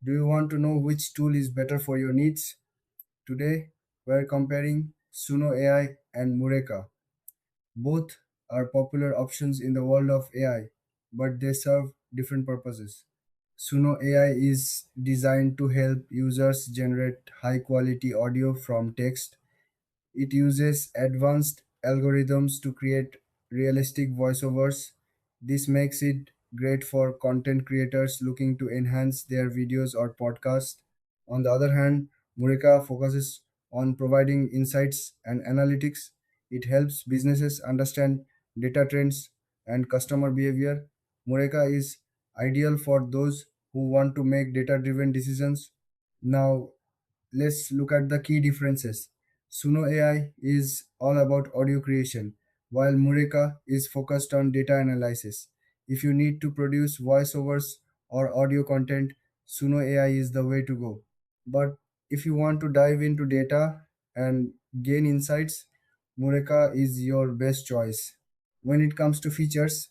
Do you want to know which tool is better for your needs? Today, we're comparing Suno AI and Mureka. Both are popular options in the world of AI, but they serve different purposes. Suno AI is designed to help users generate high quality audio from text. It uses advanced algorithms to create realistic voiceovers. This makes it great for content creators looking to enhance their videos or podcasts. On the other hand, Mureka focuses on providing insights and analytics. It helps businesses understand data trends and customer behavior. Mureka is ideal for those who want to make data driven decisions. Now, let's look at the key differences. Suno AI is all about audio creation, while Mureka is focused on data analysis. If you need to produce voiceovers or audio content, Suno AI is the way to go. But if you want to dive into data and gain insights, Mureka is your best choice. When it comes to features,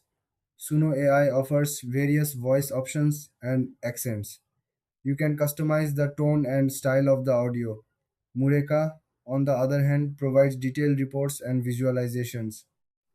Suno AI offers various voice options and accents. You can customize the tone and style of the audio. Mureka, on the other hand, provides detailed reports and visualizations.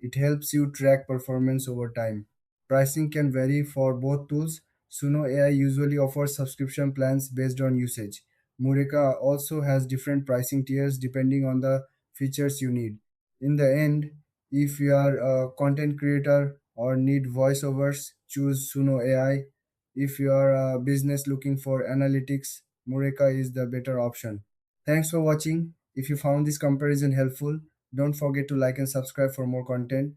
It helps you track performance over time. Pricing can vary for both tools. Suno AI usually offers subscription plans based on usage. Mureka also has different pricing tiers depending on the features you need. In the end, if you are a content creator or need voiceovers, choose Suno AI. If you are a business looking for analytics, Mureka is the better option. Thanks for watching. If you found this comparison helpful, don't forget to like and subscribe for more content.